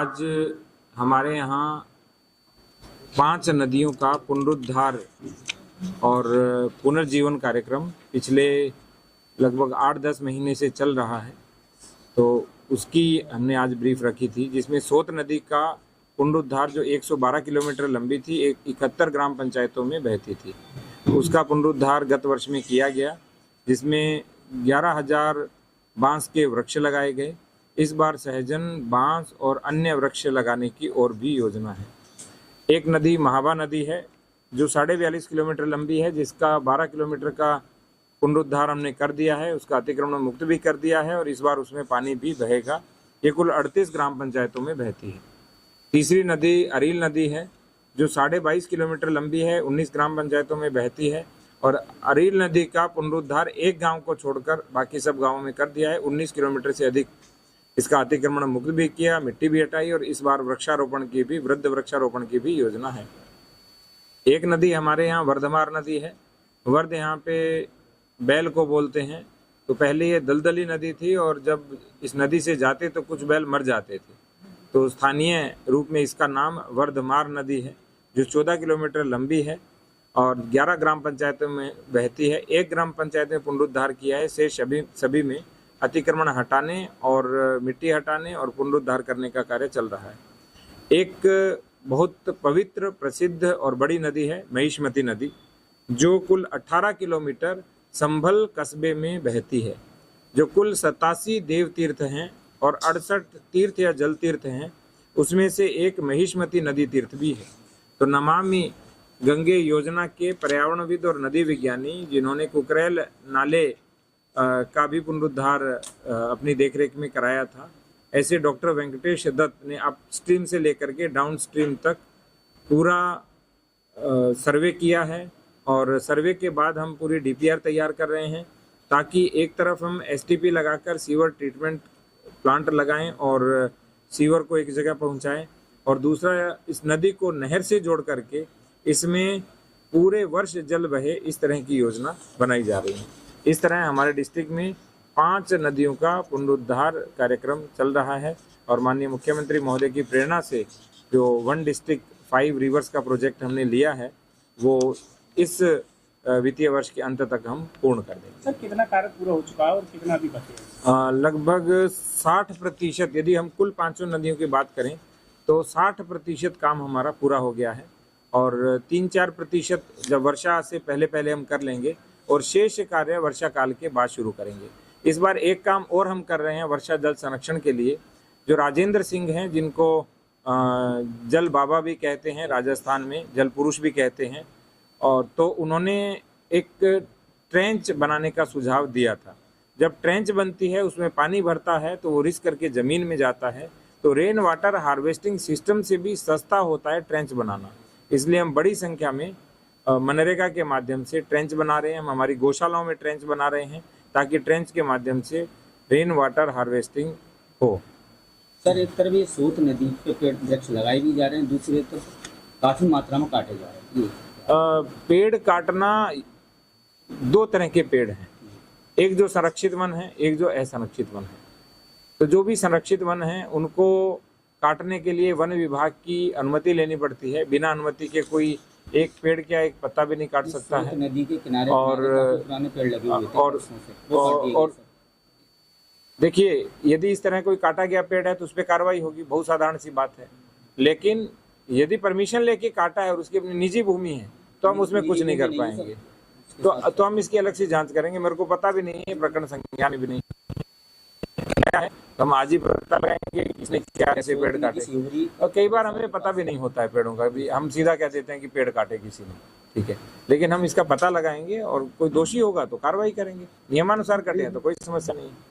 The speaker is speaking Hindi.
आज हमारे यहाँ 5 नदियों का पुनरुद्धार और पुनर्जीवन कार्यक्रम पिछले लगभग 8-10 महीने से चल रहा है। तो उसकी हमने आज ब्रीफ रखी थी, जिसमें सोत नदी का पुनरुद्धार जो 112 किलोमीटर लंबी थी, 71 ग्राम पंचायतों में बहती थी, उसका पुनरुद्धार गत वर्ष में किया गया, जिसमें 11,000 बांस के वृक्ष लगाए गए। इस बार सहजन, बांस और अन्य वृक्ष लगाने की और भी योजना है। एक नदी महाबा नदी है जो 42.5 किलोमीटर लंबी है, जिसका 12 किलोमीटर का पुनरुद्धार हमने कर दिया है, उसका अतिक्रमण मुक्त भी कर दिया है और इस बार उसमें पानी भी बहेगा। ये कुल 38 ग्राम पंचायतों में बहती है। तीसरी नदी अरील नदी है जो 22.5 किलोमीटर लंबी है, 19 ग्राम पंचायतों में बहती है और अरील नदी का पुनरुद्धार एक गांव को छोड़कर बाकी सब गांवों में कर दिया है। 19 किलोमीटर से अधिक इसका अतिक्रमण मुक्त भी किया, मिट्टी भी हटाई और इस बार वृक्षारोपण की भी, वृद्ध वृक्षारोपण की भी योजना है। एक नदी हमारे यहाँ वर्धमार नदी है। वर्ध यहाँ पे बैल को बोलते हैं। तो पहले ये दलदली नदी थी और जब इस नदी से जाते तो कुछ बैल मर जाते थे, तो स्थानीय रूप में इसका नाम वर्धमार नदी है, जो 14 किलोमीटर लंबी है और 11 ग्राम पंचायतों में बहती है। एक ग्राम पंचायत में पुनरुद्धार किया है, शेष सभी में अतिक्रमण हटाने और मिट्टी हटाने और पुनरुद्धार करने का कार्य चल रहा है। एक बहुत पवित्र, प्रसिद्ध और बड़ी नदी है महिष्मती नदी, जो कुल 18 किलोमीटर संभल कस्बे में बहती है, जो कुल 87 देव तीर्थ हैं और 68 तीर्थ या जल तीर्थ हैं। उसमें से एक महिष्मती नदी तीर्थ भी है। तो नमामि गंगे योजना के पर्यावरणविद और नदी विज्ञानी, जिन्होंने कुकरेल नाले का भी पुनरुद्धार अपनी देखरेख में कराया था, ऐसे डॉक्टर वेंकटेश दत्त ने अप स्ट्रीम से लेकर के डाउन स्ट्रीम तक पूरा सर्वे किया है और सर्वे के बाद हम पूरी डीपीआर तैयार कर रहे हैं, ताकि एक तरफ हम एसटीपी लगाकर सीवर ट्रीटमेंट प्लांट लगाएं और सीवर को एक जगह पहुंचाएं, और दूसरा इस नदी को नहर से जोड़ करके इसमें पूरे वर्ष जल बहे, इस तरह की योजना बनाई जा रही है। इस तरह हमारे डिस्ट्रिक्ट में 5 नदियों का पुनरुद्धार कार्यक्रम चल रहा है और माननीय मुख्यमंत्री महोदय की प्रेरणा से जो 1 डिस्ट्रिक्ट 5 रिवर्स का प्रोजेक्ट हमने लिया है, वो इस वित्तीय वर्ष के अंत तक हम पूर्ण कर देंगे। सर, कितना कार्य पूरा हो चुका है और कितना अभी बाकी है? लगभग 60%, यदि हम कुल 5 नदियों की बात करें तो 60% काम हमारा पूरा हो गया है और 3-4% जब वर्षा से पहले हम कर लेंगे और शेष कार्य वर्षा काल के बाद शुरू करेंगे। इस बार एक काम और हम कर रहे हैं वर्षा जल संरक्षण के लिए। जो राजेंद्र सिंह हैं, जिनको जल बाबा भी कहते हैं, राजस्थान में जल पुरुष भी कहते हैं, और तो उन्होंने एक ट्रेंच बनाने का सुझाव दिया था। जब ट्रेंच बनती है, उसमें पानी भरता है तो वो रिस करके ज़मीन में जाता है, तो रेन वाटर हार्वेस्टिंग सिस्टम से भी सस्ता होता है ट्रेंच बनाना। इसलिए हम बड़ी संख्या में मनरेगा के माध्यम से ट्रेंच बना रहे हैं। हम हमारी गौशालाओं में ट्रेंच बना रहे हैं ताकि ट्रेंच के माध्यम से रेन वाटर हार्वेस्टिंग हो। सर, एक तरफ ये सोत नदी पे पेड़ वृक्ष लगाए भी जा रहे हैं, दूसरी तरफ काफ़ी मात्रा में काटे जा रहे हैं। पेड़ काटना 2 तरह के पेड़ हैं, एक जो संरक्षित वन है, एक जो असंरक्षित वन है। तो जो भी संरक्षित वन है उनको काटने के लिए वन विभाग की अनुमति लेनी पड़ती है। बिना अनुमति के कोई एक पेड़ क्या एक पत्ता भी नहीं काट सकता है। नदी के किनारे और पुराने पेड़ लगे हुए थे और देखिए, यदि इस तरह कोई काटा गया पेड़ है तो उस पर कार्रवाई होगी, बहुत साधारण सी बात है। लेकिन यदि परमिशन लेके काटा है और उसकी अपनी निजी भूमि है तो हम उसमें कुछ नहीं कर पाएंगे। तो हम इसकी अलग से जांच करेंगे। मेरे को पता भी नहीं है, प्रकरण संज्ञान में भी नहीं है, तो हम आज ही पता लगाएंगे किसने क्या ऐसे पेड़ काटे। और कई बार हमें पता भी नहीं होता है पेड़ों का भी, हम सीधा कह देते हैं कि पेड़ काटे किसी ने, ठीक है, लेकिन हम इसका पता लगाएंगे और कोई दोषी होगा तो कार्रवाई करेंगे। नियमानुसार कटे हैं तो कोई समस्या नहीं है।